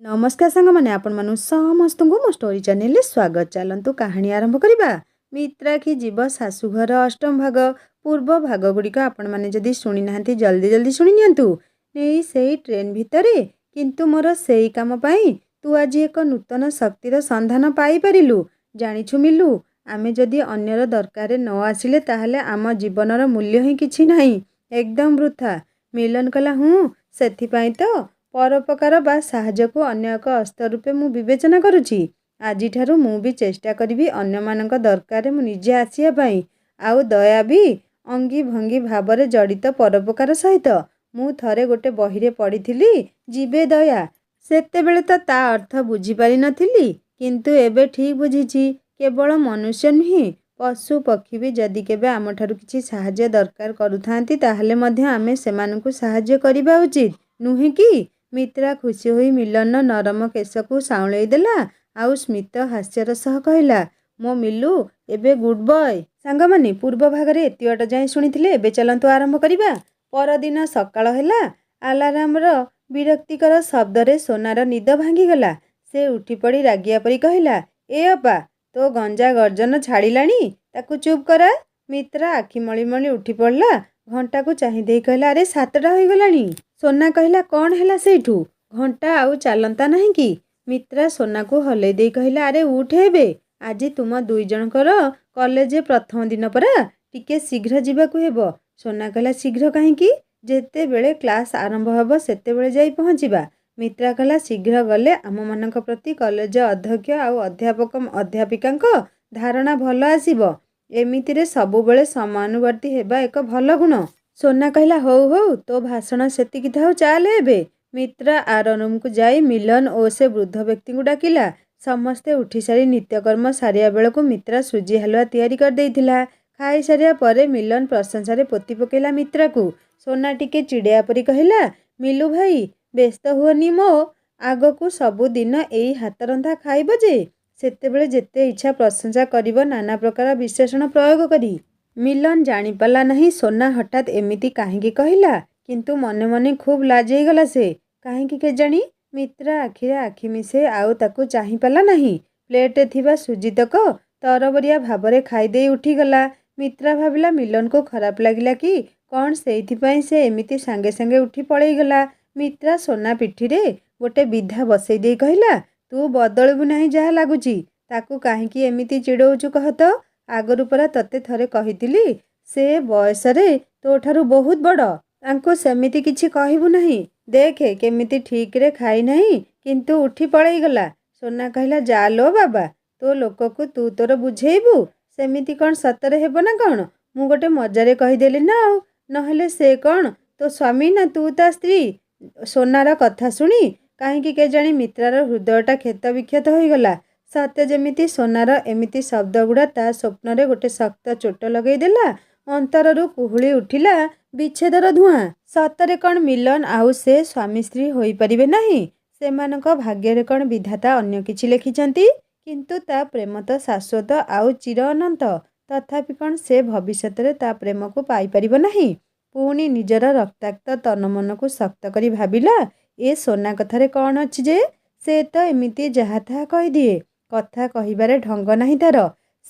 नमस्कार सांग मैंने आपण मानु समस्त को मो स्टोरी चैनल स्वागत। चलतु कहानी आरंभ करवा। मित्राक्षी जीव शाशुघर अष्टम भाग पूर्व भाग गुड़िक आपण मैंने जदि शुणी ना जल्दी जल्दी शुणी नियंतु। नहीं से ट्रेन भितर किंतु मोर से काम पाई तू आज एक नूतन शक्तिर संधान पाई परिलु। जानिछु मिलू आमे जदि अन्यर दरकार न आसिले ताहले आम जीवनर मूल्य ही किछि नाही, एकदम वृथा। मिलन कला हूँ सेथिपाई तो परोपकार बा साहाय्य को अन्य एक अस्त्र रूपे मु विवेचना करुछि। आजि ठारु मु भी चेष्टा करिवि अन्य मानक दरकार मु निजे आसिया पई आउ दया भी अंगी भंगी भावरे जड़ित परोपकार सहित। मु थरे गोटे बहिरे पढ़िथिली जीवे दया, सेतेबेले तो ता अर्थ बुझी पारि नथिली, किंतु एबे ठीक बुझिछि। केवल मनुष्य नुहे पशु पक्षी भी जदि केबे आम ठारु किछि साहाय्य दरकार करूथांती ताहले मध्ये आमे सेमानकु साहाय्य करिबा उचित नुहे कि। मित्रा खुशी होई मिलन नरम केश को साउले देला आउ स्मित हास्यर सह कहला, मो मिलू एबे गुड बॉय। सांग माने पूर्व भागरे एतिवाट जाए शुणिथिले, एबे चलंतु आरंभ करिबा। परदिन सकाळ हेला आलारामर विरक्तिकर शब्दरे सोनार निद भांगी गला। से उठी पड़ी रागिया परी कहला, ए अपा तो गंजा गर्जन छाड़िलाणी, ताकू चुप करा। मित्रा आखि मଳି मଳି उठी पड़ला, घंटा को चाहि देई कहला, अरे 7टा हो गलानी। सोना कहला, कौन हैला सेठू, घंटा आउ चलंता नहीं कि। मित्रा सोना को हलै देई कहला, अरे उठ हेबे, आज तुम दुई जनकर कॉलेज प्रथम दिन परा, टिके शीघ्र जीवाकू हेबो। सोना कहला, शीघ्र काहींकी, जेते बेले क्लास आरंभ हबो सेते बेले जाई पहुँचीबा। मित्रा कहला, शीघ्र गले आम मानक प्रति कॉलेज अध्यक्ष आउ अध्यापक अध्यापिकांक धारणा भल आसीबो। एमितिरे सबु बेले समानुवर्ती हेबा एक भल गुण। सोना कहला, हौ हौ तो भाषण सेतिकी थाउ, चाल हेबे। मित्रा आर रूम को जाई मिलन और से वृद्ध व्यक्ति को डाकिला। समस्ते उठी सारी नित्यकर्म सारिया बेलू मित्रा सुजी हलुआ तैयारी कर देइथिला। खाई सारिया परे मिलन प्रशंसा पोती पकेला मित्रा को। सोना टिके चिड़िया परी कहला, मिलू भाई व्यस्त हुअनी, मो आग को सबु दिन एई हाथ रंधा खाइब जे, सेतेबेले जेते इच्छा प्रशंसा करिब नाना प्रकार विशेषण प्रयोग करी। मिलन जानी पाला नहीं सोना हठात एमिति काहींकी कहला, किंतु मने मने खूब लाजई गला से। काहींकी केजाणी। मित्रा आखिरे आखि मिसे आउ ताकू चाहि पाला नहीं। प्लेटे थिबा सुजी तक तरबरिया भावरे खाई देई उठीगला। मित्रा भाविला मिलन को खराब लागिला कि कौन, सेइथिपाई से एमिति सांगे सांगे उठी पळेई गला। मित्रा सोना पिठीरे गोटे विधा बसई देई कहला, तू बदलबु नहीं जहा लागुची, ताकू काहींकी एमिति चिड़ौचु कह तो। आगरू परा तते थरे कहितिली से बयसरे तो ठारू बहुत बड़, तांको सेमिति किछि कहिबु नहीं। देखे केमिति ठीक रे खाई नहीं किंतु उठी पळेई गला। सोना कहला, जा लो बाबा, तो लोक को तू तोर बुझेइबु, सेमिति कौन सतरे हेबो ना कौन। मु गोटे मजारे कहिदेली ना, आउ नहेले से कौन तो स्वामी ना तू ता स्त्री। सोनार कथा शुणी काहींकी केजाणी मित्रार हृदयटा क्षत विक्षत होईगला। सत्य जेमिति सोनार एमिति शब्द गुड़ा ता स्वप्न रे गोटे शक्त चोट लगई देला। अंतररू कुहुली उठिला विच्छेदर धुआं। सतरे कौन मिलन आउ से स्वामी स्त्री होई परिबे नहीं? सेमानक भाग्य कौन विधाता अन्य किछि लेखिचंती? किंतु ता प्रेम तो शाश्वत आउ चिर अनंत। तथापि कौन से भविष्यत रे ता प्रेम को पाई परिबो नहीं? पुणी निजर रक्ताक्त तन मन को शक्त करी भाबिला, ए सोना कथारे कौन अछि जे से तो एमिति जहा ताहा कहि दिए। कथा कहिबारे ढंग नहीं तार।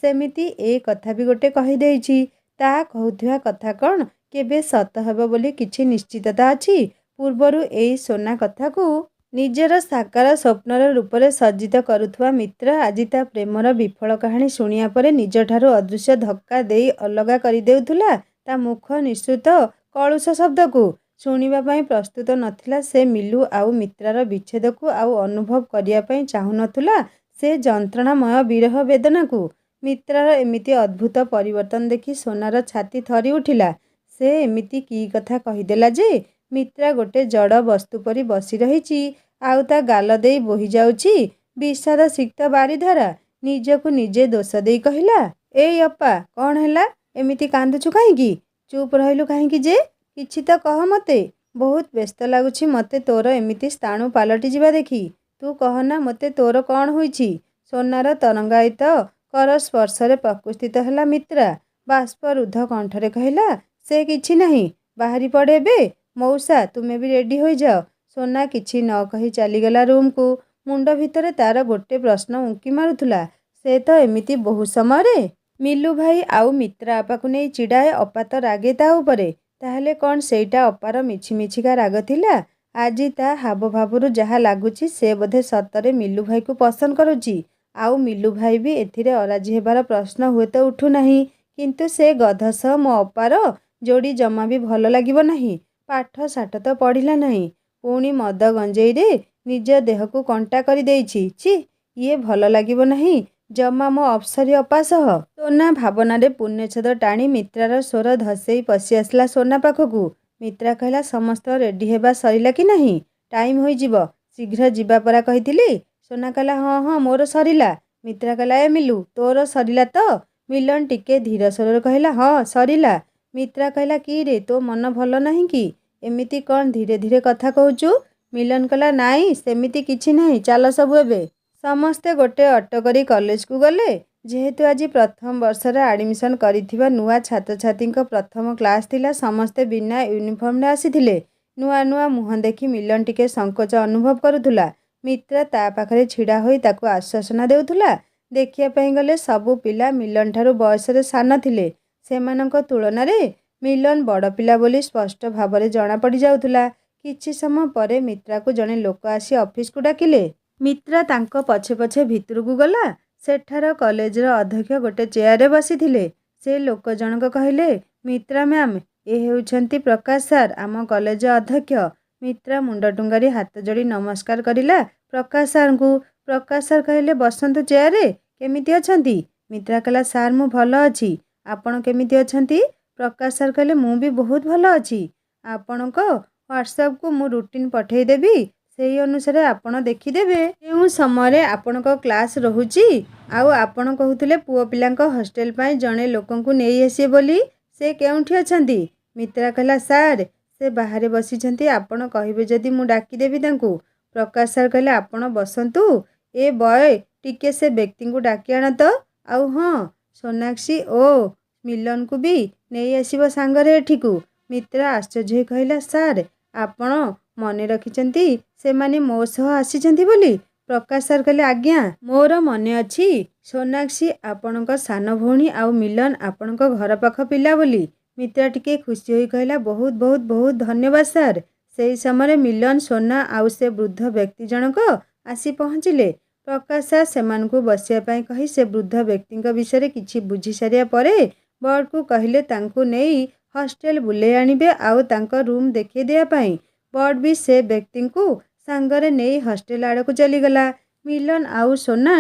सेमिति ए कथा भी गोटे कहि देइछि। ता कहउथिबा कथा कौन केबे सत हेबो बोली किछि निश्चितता अछि? पूर्वरु एई सोना कथा को निजर साकार स्वप्नर रूपरे सज्जित करुथुवा मित्र आजि ता प्रेमर विफल कहानी शुणिया परे निज ठारू अदृश्य धक्का देई अलगा करि देउथुला ता मुख निश्चित कलुष शब्द को। शुणिबा पई प्रस्तुत नथिला से मिलू आउ मित्रार विच्छेद को आउ अनुभव करिया पई चाहु नथुला से जंत्रणामय विरह वेदना को। मित्रार एमिति अद्भुत परिवर्तन देखि सोनार छाती थरी उठिला। से एमिति की कथा कहिदेला जे मित्रा गोटे जड़ वस्तु परी बसी रहिछि आउ ता गाल देई बोही जाउछि विषाद सिक्त बारिधारा। निजको निजे दोष देई कहला, ए अपा कौन हैला, एमिति कांदुछु काहींकी? चुप रहिलु काहींकी जे, किछि तो कह मते। बहुत व्यस्त लागुछि मते तोर एमिति स्थाणु पालटी जिबा देखी। तू कहना मते तोर कौन होइछि? सोनार तरंगायित कर स्पर्शरे प्रकुस्थित हैला मित्रा। बाष्परुद्ध कंठरे कहला, से किछि नहीं, बाहरी पड़े बे। मौसा तुमे भी रेडी हो जाओ। सोना किछि न कही चलीगला रूम को। मुंड भितर तार गोटे प्रश्न उंकी मारुथुला, से तो एमिति बहु समय मिलू भाई आउ मित्रा आपा को नहीं चिड़ाए अपा तो रागे ता उपरे, ताहले कौन सेटा अपार मिछि मिछिका राग थिला? आजी ता हाव भावरू जहा लागुची से बोधे सतरे मिलू भाई को पसंद करुची। आउ मिलू भाई भी एथिरे अराजी हेबार प्रश्न हुए तो उठू नहीं, किंतु से गध सह मो अपार जोड़ी जमा भी भल लागिब नहीं। पाठ साठ तो पढ़िला नहीं, पुणी मद गंजेई रे निज देह को कंटा कर देइछि। छि ये भल लागिब नहीं जमा मो अप्सरी अपा सह। सोना भावना रे पुण्यछेद टाणी मित्रार स्वर धसेई पशि आसला सोना पाखकू। मित्रा कहला, समस्त रेडी हेबा सरिला कि नहीं? टाइम होई जिवो, शीघ्र जिबा परा कहिथिली। सोना कहला, हाँ हाँ मोर सरिला। मित्रा कहला, ए मिलू तोर सरिला तो? मिलन टिके धीर स्वर कहला, हाँ सरिला। मित्रा कहला, कि रे तो मन भल नहीं कि? एमिति कौन धीरे धीरे कथा कहूचु? मिलन कहला, नाई सेमिति किछि नहीं, चाल सबु एबे। समस्ते गोटे ऑटो करी कॉलेज को गले। जेहेतु आज प्रथम वर्षर आडमिशन करिथिबा नुआ छात्र छात्री प्रथम क्लास थिला, समस्ते बिना यूनिफॉर्म रे आसीथिले। नुआ नुआ मुह देखी मिलन टिके संकोच अनुभव करुथुला। मित्रा ता पाखरे छिड़ा होई ताकू आश्वासना देउथुला। देखिया पई गले सबु पिला मिलन ठारू बयस रे सान थिले। सेमानंक तुलना रे मिलन बड़ पिला बोली स्पष्ट भावरे जना पड़ी जाउथुला। किछि समय परे मित्रा को जने लोक आसी ऑफिस को डाकिले। मित्रा तांको पछे पछे भितर को गला। सेठार कॉलेज अध्यक्ष गोटे चेयर रे बसिथिले। से लोक जनक कहिले, मित्रा मैम ए हेउछंती प्रकाश सर, आम कॉलेज अध्यक्ष। मित्रा मुंड टुंगारी हाथ जोड़ी नमस्कार करिला प्रकाश सर को। प्रकाश सर कहले, बसंतु चेयर रे, केमिति अछंती? मित्रा कहला, सर मु भल अछि, आपण केमिति अछंती? प्रकाश सर कहले, मु भी बहुत भल अछि। आपणको व्हाट्सएप को मु रूटीन पठेई देबी, सेही अनुसार आपण देखिदेबे केउ समय आपणक क्लास रहुची। आउ आपण कहूथिले पुओ पिलांक हॉस्टेल पाई जणे लोकंकु नेई आसी बोली, से केउठी अछंती? मित्रा कहला, सर से बाहरे बसिछंती, आपण कहिबे जदि मु डाकी देबी तांकु। प्रकाश सर कहले, आपण बसंतु, ए बॉय टिके से व्यक्ति को डाकी आण तो। आउ हाँ सोनाक्षी ओ मिलन को भी नेई आसीबो सांगरे एठिकू। मित्रा आश्चर्य कहला, सर आपण मने रखिचंती से माने मो सह आसीचंती बोली? प्रकाश सर कहले, आज्ञा मोर मने अछि। सोनाक्षी आपणक सान भौणी आउ मिलन आपणक घर पाख पिला बोली। मित्रा टिके खुशी होई कहला, बहुत बहुत बहुत धन्यवाद सर। सेही समय मिलन सोना आउ से वृद्ध व्यक्ति जनक आसी पहुँचिले। प्रकाश सर सेमानकु बसिया पाई कही से वृद्ध व्यक्ति विषय किछि बुझी सारिया परे बर्ड को कहले तांकु नेई हॉस्टेल बुले आनिबे आउ तांको रूम देखै देया पाई। बर्ड भी से व्यक्ति को सांगरे नेई हॉस्टेल आड़ को चलीगला। मिलन आउ सोना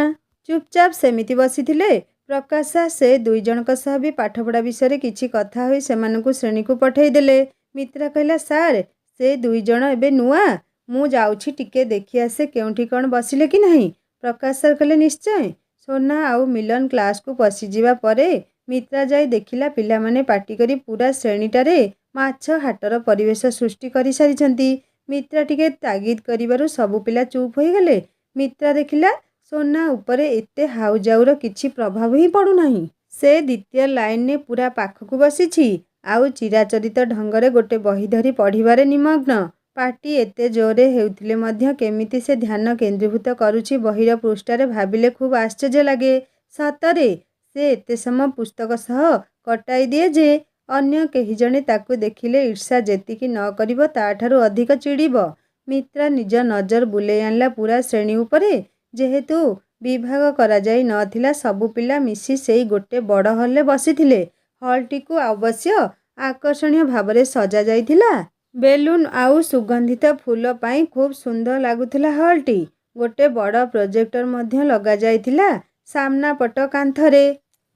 चुपचाप सेमिति बसिथिले। प्रकाश सर से दुई जनक सह भी पाठपढ़ा विषय किछि कथा होई सेमानकु श्रेणी को पठेई देले। मित्रा कहला, सर से दुई जण एबे नुआ, मु जाउछि टिके देखि आसे केउठी कोन बसिले कि नहीं। प्रकाश सर कहले, निश्चय। सोना आउ मिलन क्लास को पशि जिबा परे मित्रा जाई देखिला पिला माने पार्टी करी पूरा श्रेणीटारे माछ हाटर परिवेश सृष्टि करि सारिछंती। मित्रा टिके तागिद करिबारु सबु पिला चुप होई गले। मित्रा देखिला सोना उपरे एते हाउजाउर किछि प्रभाव ही पड़ु नाही। से द्वितीय लाइन ने पूरा पाखकु बसिछि आउ चिराचरित ढंगरे गोटे बही धरी पढ़िबारे निमग्न। पार्टी एते जोरे हेउथिले मध्य केमिति से ध्यान केंद्रीभूत करुछि बहीर पृष्ठारे भाबिले खूब आश्चर्य लागे। सतरे से एते समय पुस्तक सह कटाई दिए जे अन्य केही जणे ताकु देखिले ईर्षा जेतिकी न करिबो ताठारु अधिक चिड़िबो। मित्रा निज नजर बुलेई आनला पूरा श्रेणी उपरे। जेहेतु विभाग करा जाई नथिला सबु पिला मिसी सेई गोटे बड़ हॉल बसिथिले। हॉलटी को अवश्य आकर्षणीय भावरे सजा जाइथिला। बेलून आउ सुगंधित फूल पाई खूब सुंदर लागुथिला हॉलटी। गोटे बड़ प्रोजेक्टर मध्य लगा जाइथिला सामना पट कांथरे।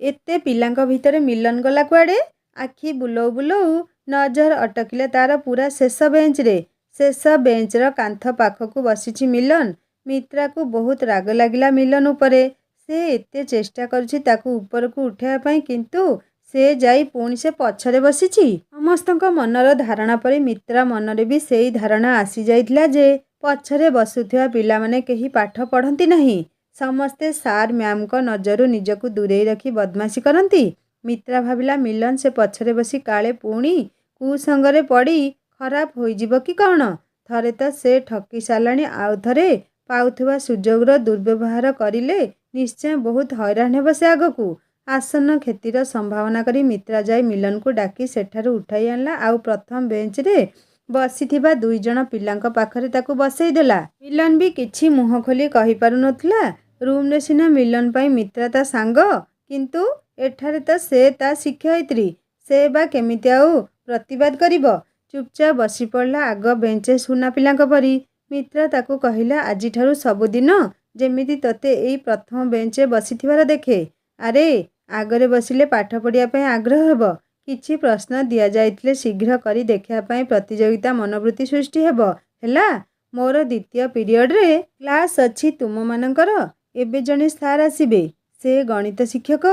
एते पिलांक भितरे मिलन गला कुआडे? आखि बुलऊ बुलऊ नजर अटकिले तार पूरा शेष बेंच रे। शेष बेंचर कांथ पाखकु बसिछि मिलन। मित्रा को बहुत राग लागिला मिलन उपरे। से एते चेष्टा करुछि ताकू ऊपर को उठाइबा पई, किंतु से जाई पुणी से पछरे बसिछि। समस्तक मनर धारणा परे मित्रा मनरे भी सेई धारणा आसी जाइथिला जे पछरे बसुथिबा पिला माने केही पाठ पढ़ंती नहीं। समस्ते सार मैम को नजरु निजकु दूरेई रखी बदमाशी करंती। मित्रा भाबिला मिलन से पछरे बसी काले पुणी कुसंगरे पड़ी खराब होई जिवो कि कौन। ଥରେ ତ ସେ ଠକି ସାରିଲାଣି, ଆଉ ଥରେ ପାଉଥିବା ସୁଯୋଗର ଦୁର୍ବ୍ୟବହାର କରିଲେ ନିଶ୍ଚୟ ବହୁତ ହଇରାଣ ହେବ ସେ ଆଗକୁ। ଆସନ୍ନ କ୍ଷତିର ସମ୍ଭାବନା କରି ମିତ୍ରା ଯାଇ ମିଲନକୁ ଡାକି ସେଠାରୁ ଉଠାଇ ଆଣିଲା ଆଉ ପ୍ରଥମ ବେଞ୍ଚରେ ବସିଥିବା 2 ଜଣ ପିଲାଙ୍କ ପାଖରେ ତାକୁ ବସେଇ ଦେଲା। ମିଲନ ବି କିଛି ମୁହଁ ଖୋଲି କହିପାରୁନଥିଲା। ରୁମରେ ସିନା ମିଲନ ପାଇଁ ମିତ୍ରା ତା ସାଙ୍ଗ, କିନ୍ତୁ ଏଠାରେ ତ ସେ ତା ଶିକ୍ଷୟିତ୍ରୀ। ସେ ବା କେମିତି ଆଉ ପ୍ରତିବାଦ କରିବ? ଚୁପଚାପ ବସି ପଡ଼ିଲା ଆଗ ବେଞ୍ଚରେ ସୁନା ପିଲାଙ୍କ ପରି। ମିତ୍ରା ତାକୁ କହିଲା, ଆଜିଠାରୁ ସବୁଦିନ ଯେମିତି ତୋତେ ଏଇ ପ୍ରଥମ ବେଞ୍ଚରେ ବସିଥିବାର ଦେଖେ। ଆରେ ଆଗରେ ବସିଲେ ପାଠ ପଢ଼ିବା ପାଇଁ ଆଗ୍ରହ ହେବ। କିଛି ପ୍ରଶ୍ନ ଦିଆଯାଇଥିଲେ ଶୀଘ୍ର କରି ଦେଖିବା ପାଇଁ ପ୍ରତିଯୋଗିତା ମନୋବୃତ୍ତି ସୃଷ୍ଟି ହେବ। ହେଲା, ମୋର ଦ୍ୱିତୀୟ ପିରିୟଡ଼ରେ କ୍ଲାସ୍ ଅଛି ତୁମମାନଙ୍କର। ଏବେ ଜଣେ ସାର୍ ଆସିବେ। ସେ ଗଣିତ ଶିକ୍ଷକ।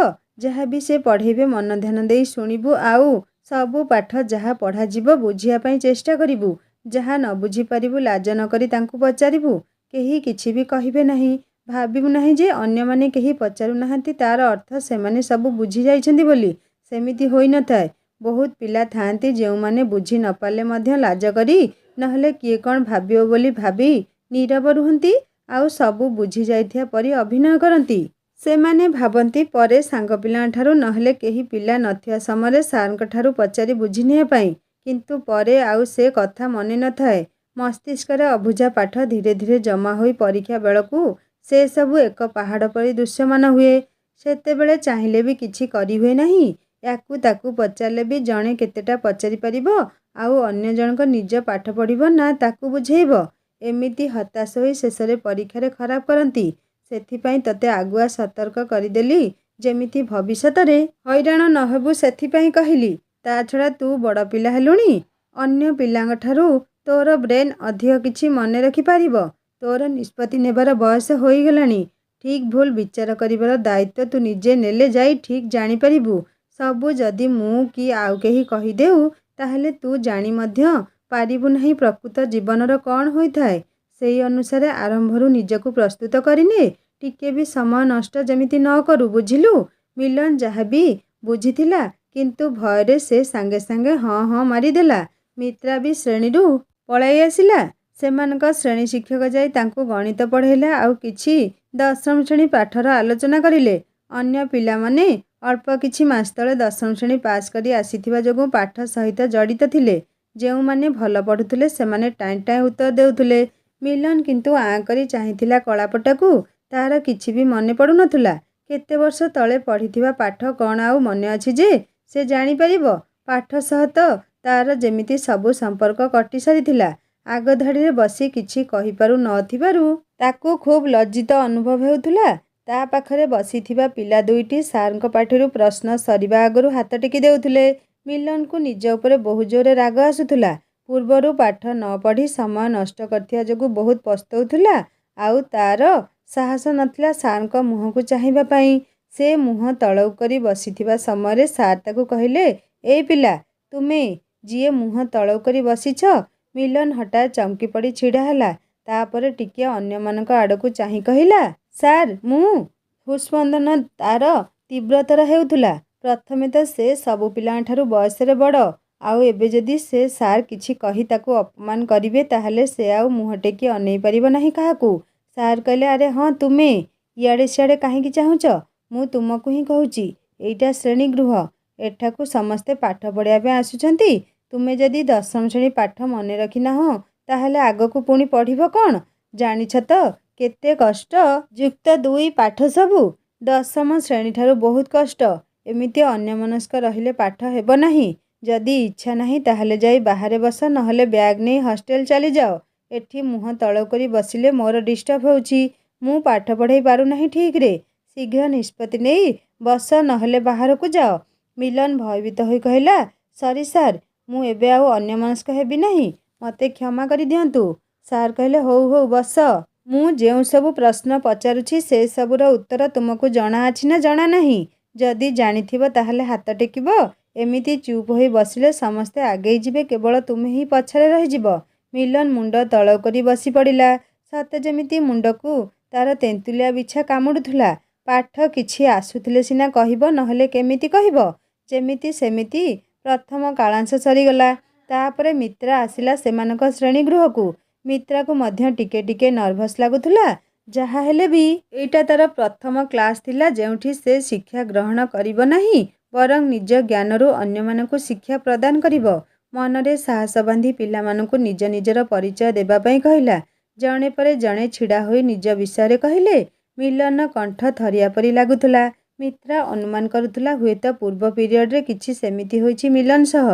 ଯାହା ବି ସେ ପଢ଼େଇବେ ମନ ଧ୍ୟାନ ଦେଇ ଶୁଣିବୁ ଆଉ ସବୁ ପାଠ ଯାହା ପଢ଼ାଯିବ ବୁଝିବା ପାଇଁ ଚେଷ୍ଟା କରିବୁ। ଯାହା ନ ବୁଝିପାରିବୁ ଲାଜ ନ କରି ତାଙ୍କୁ ପଚାରିବୁ। କେହି କିଛି ବି କହିବେ ନାହିଁ। ଭାବିବୁ ନାହିଁ ଯେ ଅନ୍ୟମାନେ କେହି ପଚାରୁନାହାନ୍ତି ତା'ର ଅର୍ଥ ସେମାନେ ସବୁ ବୁଝି ଯାଇଛନ୍ତି ବୋଲି। ସେମିତି ହୋଇନଥାଏ। ବହୁତ ପିଲା ଥାଆନ୍ତି ଯେଉଁମାନେ ବୁଝି ନ ପାରିଲେ ମଧ୍ୟ ଲାଜ କରି ନହେଲେ କିଏ କ'ଣ ଭାବିବ ବୋଲି ଭାବି ନୀରବ ରୁହନ୍ତି ଆଉ ସବୁ ବୁଝି ଯାଇଥିବା ପରି ଅଭିନୟ କରନ୍ତି। ସେମାନେ ଭାବନ୍ତି ପରେ ସାଙ୍ଗ ପିଲାଙ୍କଠାରୁ ନହେଲେ କେହି ପିଲା ନଥିବା ସମୟରେ ସାର୍ଙ୍କ ଠାରୁ ପଚାରି ବୁଝିନେବା ପାଇଁ। କିନ୍ତୁ ପରେ ଆଉ ସେ କଥା ମନେ ନଥାଏ। ମସ୍ତିଷ୍କରେ ଅବୁଝା ପାଠ ଧୀରେ ଧୀରେ ଜମା ହୋଇ ପରୀକ୍ଷା ବେଳକୁ ସେ ସବୁ ଏକ ପାହାଡ଼ ପରି ଦୃଶ୍ୟମାନ ହୁଏ। ସେତେବେଳେ ଚାହିଁଲେ ବି କିଛି କରିହୁଏ ନାହିଁ। ୟାକୁ ତାକୁ ପଚାରିଲେ ବି ଜଣେ କେତେଟା ପଚାରି ପାରିବ ଆଉ ଅନ୍ୟ ଜଣକ ନିଜ ପାଠ ପଢ଼ିବ ନା ତାକୁ ବୁଝେଇବ। ଏମିତି ହତାଶ ହୋଇ ଶେଷରେ ପରୀକ୍ଷାରେ ଖରାପ କରନ୍ତି। ସେଥିପାଇଁ ତତେ ଆଗୁଆ ସତର୍କ କରିଦେଲି, ଯେମିତି ଭବିଷ୍ୟତରେ ହଇରାଣ ନ ହେବୁ ସେଥିପାଇଁ କହିଲି। ତା ଛଡ଼ା ତୁ ବଡ଼ ପିଲା ହେଲୁଣି। ଅନ୍ୟ ପିଲାଙ୍କଠାରୁ ତୋର ବ୍ରେନ୍ ଅଧିକ କିଛି ମନେ ରଖିପାରିବ। ତୋର ନିଷ୍ପତ୍ତି ନେବାର ବୟସ ହୋଇଗଲାଣି। ଠିକ୍ ଭୁଲ ବିଚାର କରିବାର ଦାୟିତ୍ୱ ତୁ ନିଜେ ନେଲେ ଯାଇ ଠିକ୍ ଜାଣିପାରିବୁ। ସବୁ ଯଦି ମୁଁ କି ଆଉ କେହି କହିଦେଉ ତାହେଲେ ତୁ ଜାଣି ମଧ୍ୟ ପାରିବୁ ନାହିଁ ପ୍ରକୃତ ଜୀବନର କ'ଣ ହୋଇଥାଏ। ସେଇ ଅନୁସାରେ ଆରମ୍ଭରୁ ନିଜକୁ ପ୍ରସ୍ତୁତ କରିନେ। ଟିକେ ବି ସମୟ ନଷ୍ଟ ଯେମିତି ନ କରୁ, ବୁଝିଲୁ? ମିଲନ ଯାହା ବି ବୁଝିଥିଲା, କିନ୍ତୁ ଭୟରେ ସେ ସାଙ୍ଗେ ସାଙ୍ଗେ ହଁ ହଁ ମାରିଦେଲା। ମିତ୍ରା ବି ଶ୍ରେଣୀରୁ ପଳାଇ ଆସିଲା। ସେମାନଙ୍କ ଶ୍ରେଣୀ ଶିକ୍ଷକ ଯାଇ ତାଙ୍କୁ ଗଣିତ ପଢ଼େଇଲା ଆଉ କିଛି 10ମ ଶ୍ରେଣୀ ପାଠର ଆଲୋଚନା କରିଲେ। ଅନ୍ୟ ପିଲାମାନେ ଅଳ୍ପ କିଛି ମାସ ତଳେ 10ମ ଶ୍ରେଣୀ ପାସ୍ କରି ଆସିଥିବା ଯୋଗୁଁ ପାଠ ସହିତ ଜଡ଼ିତ ଥିଲେ। ଯେଉଁମାନେ ଭଲ ପଢ଼ୁଥିଲେ ସେମାନେ ଟାଏଁ ଟାଏଁ ଉତ୍ତର ଦେଉଥିଲେ। ମିଲନ କିନ୍ତୁ ଆଁ କରି ଚାହିଁଥିଲା କଳାପଟାକୁ। ତା'ର କିଛି ବି ମନେ ପଡ଼ୁନଥିଲା। କେତେ ବର୍ଷ ତଳେ ପଢ଼ିଥିବା ପାଠ କ'ଣ ଆଉ ମନେ ଅଛି ଯେ ସେ ଜାଣିପାରିବ? ପାଠ ସହ ତ ତା'ର ଯେମିତି ସବୁ ସମ୍ପର୍କ କଟି ସାରିଥିଲା। ଆଗ ଧାଡ଼ିରେ ବସି କିଛି କହିପାରୁ ନ ଥିବାରୁ ତାକୁ ଖୁବ୍ ଲଜ୍ଜିତ ଅନୁଭବ ହେଉଥିଲା। ତା ପାଖରେ ବସିଥିବା ପିଲା ଦୁଇଟି ସାର୍ଙ୍କ ପାଟିରୁ ପ୍ରଶ୍ନ ସରିବା ଆଗରୁ ହାତ ଟେକି ଦେଉଥିଲେ। ମିଲନକୁ ନିଜ ଉପରେ ବହୁ ଜୋରରେ ରାଗ ଆସୁଥିଲା। ପୂର୍ବରୁ ପାଠ ନ ପଢ଼ି ସମୟ ନଷ୍ଟ କରିଥିବା ଯୋଗୁଁ ବହୁତ ପସ୍ତଉଥିଲା ଆଉ ତା'ର ସାହସ ନଥିଲା ସାର୍ଙ୍କ ମୁହଁକୁ ଚାହିଁବା ପାଇଁ। ସେ ମୁହଁ ତଳକୁ କରି ବସିଥିବା ସମୟରେ ସାର୍ ତାକୁ କହିଲେ, ଏଇ ପିଲା, ତୁମେ ଯିଏ ମୁହଁ ତଳକୁ କରି ବସିଛ। ମିଲନ ହଠାତ୍ ଚମକି ପଡ଼ି ଛିଡ଼ା ହେଲା। ତାପରେ ଟିକିଏ ଅନ୍ୟମାନଙ୍କ ଆଡ଼କୁ ଚାହିଁ କହିଲା, ସାର୍ ମୁଁ। ହୃତ୍ସ୍ପନ୍ଦନ ତା'ର ତୀବ୍ରତର ହେଉଥିଲା। ପ୍ରଥମେ ତ ସେ ସବୁ ପିଲାଙ୍କଠାରୁ ବୟସରେ ବଡ଼, ଆଉ ଏବେ ଯଦି ସେ ସାର୍ କିଛି କହି ତାକୁ ଅପମାନ କରିବେ ତାହେଲେ ସେ ଆଉ ମୁହଁ ଟେକି ଅନେଇ ପାରିବ ନାହିଁ କାହାକୁ। ସାର୍ କହିଲେ, ଆରେ ହଁ ତୁମେ। ଇଆଡ଼େ ସିଆଡ଼େ କାହିଁକି ଚାହୁଁଛ? ମୁଁ ତୁମକୁ ହିଁ କହୁଛି। ଏଇଟା ଶ୍ରେଣୀଗୃହ। ଏଠାକୁ ସମସ୍ତେ ପାଠ ପଢ଼ିବା ପାଇଁ ଆସୁଛନ୍ତି। ତୁମେ ଯଦି 10ମ ଶ୍ରେଣୀ ପାଠ ମନେ ରଖିନାହଁ ତାହେଲେ ଆଗକୁ ପୁଣି ପଢ଼ିବ କ'ଣ? ଜାଣିଛ ତ କେତେ କଷ୍ଟ? ଯୁକ୍ତ 2 ପାଠ ସବୁ। 10ମ ଶ୍ରେଣୀଠାରୁ ବହୁତ କଷ୍ଟ। ଏମିତି ଅନ୍ୟମନସ୍କ ରହିଲେ ପାଠ ହେବ ନାହିଁ। ଯଦି ଇଚ୍ଛା ନାହିଁ ତାହେଲେ ଯାଇ ବାହାରେ ବସ, ନହେଲେ ବ୍ୟାଗ୍ ନେଇ ହଷ୍ଟେଲ ଚାଲିଯାଅ। ଏଠି ମୁହଁ ତଳକୁ କରି ବସିଲେ ମୋର ଡିଷ୍ଟର୍ବ ହେଉଛି। ମୁଁ ପାଠ ପଢ଼େଇ ପାରୁନାହିଁ ଠିକ୍ରେ। ଶୀଘ୍ର ନିଷ୍ପତ୍ତି ନେଇ ବସ, ନହେଲେ ବାହାରକୁ ଯାଅ। ମିଲନ ଭୟଭୀତ ହୋଇ କହିଲା, ସରି ସାର୍, ମୁଁ ଏବେ ଆଉ ଅନ୍ୟମନସ୍କ ହେବି ନାହିଁ। ମୋତେ କ୍ଷମା କରିଦିଅନ୍ତୁ। ସାର୍ କହିଲେ, ହଉ ହଉ ବସ। ମୁଁ ଯେଉଁ ସବୁ ପ୍ରଶ୍ନ ପଚାରୁଛି ସେ ସବୁର ଉତ୍ତର ତୁମକୁ ଜଣାଅଛି ନା ଜଣା ନାହିଁ? ଯଦି ଜାଣିଥିବ ତାହେଲେ ହାତ ଟେକିବ। ଏମିତି ଚୁପ୍ ହୋଇ ବସିଲେ ସମସ୍ତେ ଆଗେଇ ଯିବେ, କେବଳ ତୁମେ ହିଁ ପଛରେ ରହିଯିବ। ମିଲନ ମୁଣ୍ଡ ତଳକୁ କରି ବସି ପଡ଼ିଲା। ସତେ ଯେମିତି ମୁଣ୍ଡକୁ ତା'ର ତେନ୍ତୁଲିଆ ବିଛା କାମୁଡ଼ୁଥିଲା। ପାଠ କିଛି ଆସୁଥିଲେ ସିନା କହିବ, ନହେଲେ କେମିତି କହିବ? ଯେମିତି ସେମିତି ପ୍ରଥମ କାଳାଂଶ ସରିଗଲା। ତାପରେ ମିତ୍ରା ଆସିଲା ସେମାନଙ୍କ ଶ୍ରେଣୀଗୃହକୁ। ମିତ୍ରାକୁ ମଧ୍ୟ ଟିକେ ଟିକେ ନର୍ଭସ୍ ଲାଗୁଥିଲା। ଯାହା ହେଲେ ବି ଏଇଟା ତାର ପ୍ରଥମ କ୍ଲାସ୍ ଥିଲା ଯେଉଁଠି ସେ ଶିକ୍ଷା ଗ୍ରହଣ କରିବ ନାହିଁ, ବରଂ ନିଜ ଜ୍ଞାନରୁ ଅନ୍ୟମାନଙ୍କୁ ଶିକ୍ଷା ପ୍ରଦାନ କରିବ। ମନରେ ସାହସ ବାନ୍ଧି ପିଲାମାନଙ୍କୁ ନିଜ ନିଜର ପରିଚୟ ଦେବା ପାଇଁ କହିଲା। ଜଣେ ପରେ ଜଣେ ଛିଡ଼ା ହୋଇ ନିଜ ବିଷୟରେ କହିଲେ। ମିଲନର କଣ୍ଠ ଥରିଆ ପରି ଲାଗୁଥିଲା। ମିତ୍ରା ଅନୁମାନ କରୁଥିଲା ହୁଏତ ପୂର୍ବ ପିରିୟଡ଼ରେ କିଛି ସେମିତି ହୋଇଛି ମିଲନ ସହ,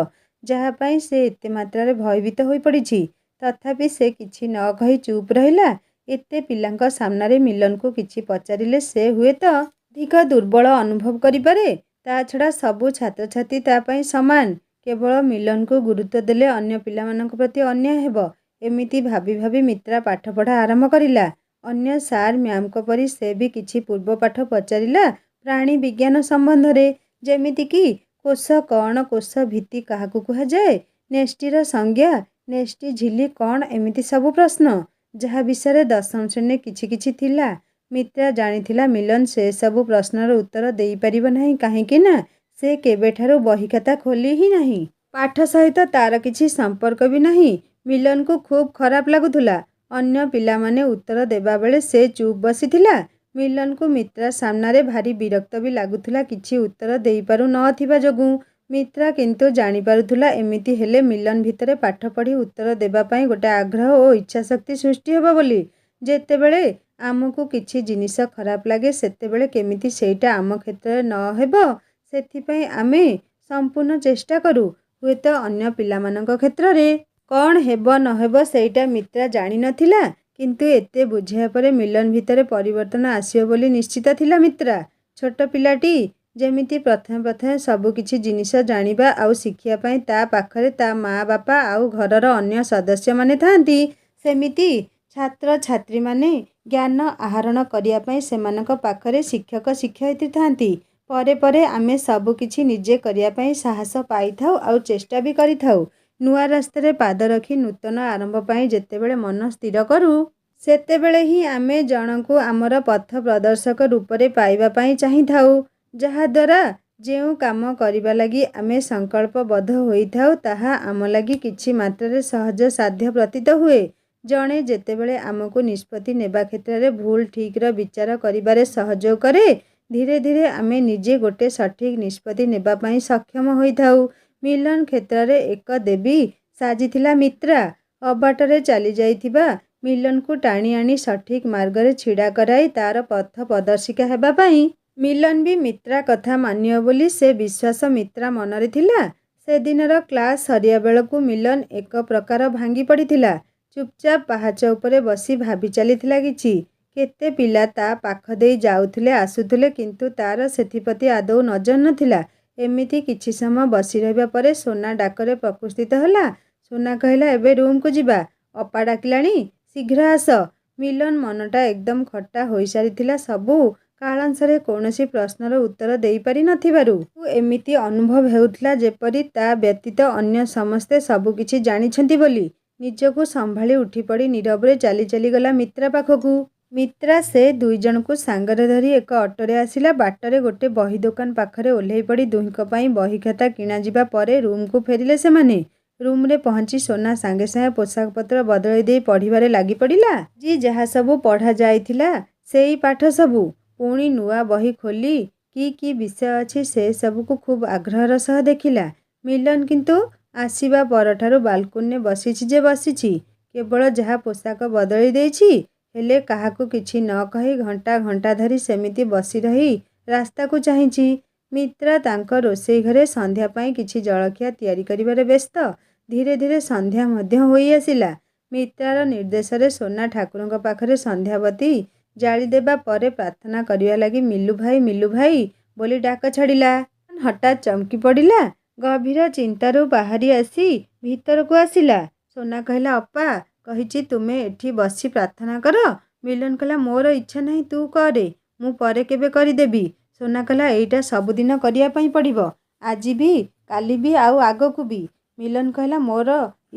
ଯାହା ପାଇଁ ସେ ଏତେ ମାତ୍ରାରେ ଭୟଭୀତ ହୋଇପଡ଼ିଛି। ତଥାପି ସେ କିଛି ନ କହି ଚୁପ୍ ରହିଲା। ଏତେ ପିଲାଙ୍କ ସାମ୍ନାରେ ମିଲନକୁ କିଛି ପଚାରିଲେ ସେ ହୁଏତ ଅଧିକ ଦୁର୍ବଳ ଅନୁଭବ କରିପାରେ। ତା ଛଡ଼ା ସବୁ ଛାତ୍ରଛାତ୍ରୀ ତା ପାଇଁ ସମାନ। କେବଳ ମିଲନକୁ ଗୁରୁତ୍ୱ ଦେଲେ ଅନ୍ୟ ପିଲାମାନଙ୍କ ପ୍ରତି ଅନ୍ୟାୟ ହେବ। ଏମିତି ଭାବି ଭାବି ମିତ୍ରା ପାଠପଢ଼ା ଆରମ୍ଭ କରିଲା। ଅନ୍ୟ ସାର୍ ମ୍ୟାମ୍ଙ୍କ ପରି ସେ ବି କିଛି ପୂର୍ବ ପାଠ ପଚାରିଲା ପ୍ରାଣୀ ବିଜ୍ଞାନ ସମ୍ବନ୍ଧରେ। ଯେମିତିକି କୋଷ କ'ଣ, କୋଷ ଭିତ୍ତି କାହାକୁ କୁହାଯାଏ, ନେଷ୍ଟିର ସଂଜ୍ଞା, ନେଷ୍ଟି ଝିଲ୍ଲି କ'ଣ, ଏମିତି ସବୁ ପ୍ରଶ୍ନ, ଯାହା ବିଷୟରେ ଦଶମ ଶ୍ରେଣୀରେ କିଛି କିଛି ଥିଲା। ମିତ୍ରା ଜାଣିଥିଲା ମିଲନ ସେସବୁ ପ୍ରଶ୍ନର ଉତ୍ତର ଦେଇପାରିବ ନାହିଁ, କାହିଁକି ନା ସେ କେବେଠାରୁ ବହିଖାତା ଖୋଲି ହିଁ ନାହିଁ। ପାଠ ସହିତ ତାର କିଛି ସମ୍ପର୍କ ବି ନାହିଁ। ମିଲନକୁ ଖୁବ୍ ଖରାପ ଲାଗୁଥିଲା। ଅନ୍ୟ ପିଲାମାନେ ଉତ୍ତର ଦେବାବେଳେ ସେ ଚୁପ୍ ବସିଥିଲା। ମିଲନକୁ ମିତ୍ରା ସାମ୍ନାରେ ଭାରି ବିରକ୍ତ ବି ଲାଗୁଥିଲା କିଛି ଉତ୍ତର ଦେଇପାରୁ ନ ଥିବା ଯୋଗୁଁ। ମିତ୍ରା କିନ୍ତୁ ଜାଣିପାରୁଥିଲା ଏମିତି ହେଲେ ମିଲନ ଭିତରେ ପାଠ ପଢ଼ି ଉତ୍ତର ଦେବା ପାଇଁ ଗୋଟେ ଆଗ୍ରହ ଓ ଇଚ୍ଛାଶକ୍ତି ସୃଷ୍ଟି ହେବ ବୋଲି। ଯେତେବେଳେ ଆମକୁ କିଛି ଜିନିଷ ଖରାପ ଲାଗେ ସେତେବେଳେ କେମିତି ସେଇଟା ଆମ କ୍ଷେତ୍ରରେ ନ ହେବ ସେଥିପାଇଁ ଆମେ ସମ୍ପୂର୍ଣ୍ଣ ଚେଷ୍ଟା କରୁ। ହୁଏତ ଅନ୍ୟ ପିଲାମାନଙ୍କ କ୍ଷେତ୍ରରେ କ'ଣ ହେବ ନ ହେବ ସେଇଟା ମିତ୍ରା ଜାଣିନଥିଲା, କିନ୍ତୁ ଏତେ ବୁଝାଇବା ପରେ ମିଲନ ଭିତରେ ପରିବର୍ତ୍ତନ ଆସିବ ବୋଲି ନିଶ୍ଚିତ ଥିଲା ମିତ୍ରା। ଛୋଟ ପିଲାଟି ଯେମିତି ପ୍ରଥମେ ପ୍ରଥମେ ସବୁ କିଛି ଜିନିଷ ଜାଣିବା ଆଉ ଶିଖିବା ପାଇଁ ତା ପାଖରେ ତା ମା ବାପା ଆଉ ଘରର ଅନ୍ୟ ସଦସ୍ୟମାନେ ଥାଆନ୍ତି, ସେମିତି ଛାତ୍ରଛାତ୍ରୀମାନେ ଜ୍ଞାନ ଆହରଣ କରିବା ପାଇଁ ସେମାନଙ୍କ ପାଖରେ ଶିକ୍ଷକ ଶିକ୍ଷୟିତ୍ରୀ ଥାଆନ୍ତି। ପରେ ପରେ ଆମେ ସବୁ କିଛି ନିଜେ କରିବା ପାଇଁ ସାହସ ପାଇଥାଉ ଆଉ ଚେଷ୍ଟା ବି କରିଥାଉ। ନୂଆ ରାସ୍ତାରେ ପାଦ ରଖି ନୂତନ ଆରମ୍ଭ ପାଇଁ ଯେତେବେଳେ ମନ ସ୍ଥିର କରୁ, ସେତେବେଳେ ହିଁ ଆମେ ଜଣଙ୍କୁ ଆମର ପଥ ପ୍ରଦର୍ଶକ ରୂପରେ ପାଇବା ପାଇଁ ଚାହିଁଥାଉ। ଯାହାଦ୍ୱାରା ଯେଉଁ କାମ କରିବା ଲାଗି ଆମେ ସଂକଳ୍ପବଦ୍ଧ ହୋଇଥାଉ ତାହା ଆମ ଲାଗି କିଛି ମାତ୍ରାରେ ସହଜସାଧ୍ୟ ପ୍ରତୀତ ହୁଏ। ଜଣେ ଯେତେବେଳେ ଆମକୁ ନିଷ୍ପତ୍ତି ନେବା କ୍ଷେତ୍ରରେ ଭୁଲ ଠିକ୍ର ବିଚାର କରିବାରେ ସହଯୋଗ କରେ, ଧୀରେ ଧୀରେ ଆମେ ନିଜେ ଗୋଟେ ସଠିକ୍ ନିଷ୍ପତ୍ତି ନେବା ପାଇଁ ସକ୍ଷମ ହୋଇଥାଉ। ମିଲନ କ୍ଷେତ୍ରରେ ଏକ ଦେବୀ ସାଜିଥିଲା ମିତ୍ରା। ଅବାଟରେ ଚାଲିଯାଇଥିବା ମିଲନକୁ ଟାଣି ଆଣି ସଠିକ୍ ମାର୍ଗରେ ଛିଡ଼ା କରାଇ ତାର ପଥ ପ୍ରଦର୍ଶିକା ହେବା ପାଇଁ ମିଲନ ବି ମିତ୍ରା କଥା ମାନିବ ବୋଲି ସେ ବିଶ୍ୱାସ ମିତ୍ରା ମନରେ ଥିଲା। ସେଦିନର କ୍ଲାସ୍ ସରିବା ବେଳକୁ ମିଲନ ଏକ ପ୍ରକାର ଭାଙ୍ଗି ପଡ଼ିଥିଲା। ଚୁପଚାପ ପାହାଚ ଉପରେ ବସି ଭାବି ଚାଲିଥିଲା କିଛି। କେତେ ପିଲା ତା ପାଖ ଦେଇ ଯାଉଥିଲେ ଆସୁଥିଲେ, କିନ୍ତୁ ତାର ସେଥିପ୍ରତି ଆଦୌ ନଜର ନଥିଲା। ଏମିତି କିଛି ସମୟ ବସି ରହିବା ପରେ ସୋନା ଡାକରେ ପ୍ରକୃତିସ୍ଥ ହେଲା। ସୋନା କହିଲା, ଏବେ ରୁମ୍କୁ ଯିବା, ଅପା ଡାକିଲାଣି, ଶୀଘ୍ର ଆସ। ମିଲନ ମନଟା ଏକଦମ ଖଟା ହୋଇସାରିଥିଲା ସବୁ କାଳଂଶରେ କୌଣସି ପ୍ରଶ୍ନର ଉତ୍ତର ଦେଇପାରି ନଥିବାରୁ। ଏମିତି ଅନୁଭବ ହେଉଥିଲା ଯେପରି ତା ବ୍ୟତୀତ ଅନ୍ୟ ସମସ୍ତେ ସବୁ କିଛି ଜାଣିଛନ୍ତି ବୋଲି। ନିଜକୁ ସମ୍ଭାଳି ଉଠିପଡ଼ି ନୀରବରେ ଚାଲି ଚାଲିଗଲା ମିତ୍ରା ପାଖକୁ। ମିତ୍ରା ସେ ଦୁଇଜଣଙ୍କୁ ସାଙ୍ଗରେ ଧରି ଏକ ଅଟୋରେ ଆସିଲା। ବାଟରେ ଗୋଟେ ବହି ଦୋକାନ ପାଖରେ ଓହ୍ଲେଇ ପଡ଼ି ଦୁହିଁଙ୍କ ପାଇଁ ବହିଖାତା କିଣାଯିବା ପରେ ରୁମ୍କୁ ଫେରିଲେ ସେମାନେ। ରୁମ୍ରେ ପହଞ୍ଚି ସୋନା ସାଙ୍ଗେ ସାଙ୍ଗେ ପୋଷାକପତ୍ର ବଦଳାଇ ଦେଇ ପଢ଼ିବାରେ ଲାଗିପଡ଼ିଲା। ଆଜି ଯାହା ସବୁ ପଢ଼ା ଯାଇଥିଲା ସେଇ ପାଠ ସବୁ। ପୁଣି ନୂଆ ବହି ଖୋଲି କି ବିଷୟ ଅଛି ସେ ସବୁକୁ ଖୁବ୍ ଆଗ୍ରହର ସହ ଦେଖିଲା। ମିଲନ କିନ୍ତୁ ଆସିବା ପରଠାରୁ ବାଲକୁନିରେ ବସିଛି ଯେ ବସିଛି, କେବଳ ଯାହା ପୋଷାକ ବଦଳାଇ ଦେଇଛି। ହେଲେ କାହାକୁ କିଛି ନ କହି ଘଣ୍ଟା ଘଣ୍ଟା ଧରି ସେମିତି ବସି ରହି ରାସ୍ତାକୁ ଚାହିଁଛି। ମିତ୍ରା ତାଙ୍କ ରୋଷେଇ ଘରେ ସନ୍ଧ୍ୟା ପାଇଁ କିଛି ଜଳଖିଆ ତିଆରି କରିବାରେ ବ୍ୟସ୍ତ। ଧୀରେ ଧୀରେ ସନ୍ଧ୍ୟା ମଧ୍ୟ ହୋଇ ଆସିଲା। ମିତ୍ରାର ନିର୍ଦ୍ଦେଶରେ ସୋନା ଠାକୁରଙ୍କ ପାଖରେ ସନ୍ଧ୍ୟାବତୀ ଜାଳିଦେବା ପରେ ପ୍ରାର୍ଥନା କରିବା ଲାଗି ମିଲୁ ଭାଇ ବୋଲି ଡାକ ଛାଡ଼ିଲା। ହଠାତ୍ ଚମକି ପଡ଼ିଲା। ଗଭୀର ଚିନ୍ତାରୁ ବାହାରି ଆସି ଭିତରକୁ ଆସିଲା। ସୋନା କହିଲା, ଅପା କହିଛି ତୁମେ ଏଠି ବସି ପ୍ରାର୍ଥନା କର। ମିଲନ କହିଲା, ମୋର ଇଚ୍ଛା ନାହିଁ, ତୁ କରେ, ମୁଁ ପରେ କେବେ କରିଦେବି। ସୋନା କହିଲା, ଏଇଟା ସବୁଦିନ କରିବା ପାଇଁ ପଡ଼ିବ, ଆଜି ବି, କାଲି ବି ଆଉ ଆଗକୁ ବି। ମିଲନ କହିଲା, ମୋର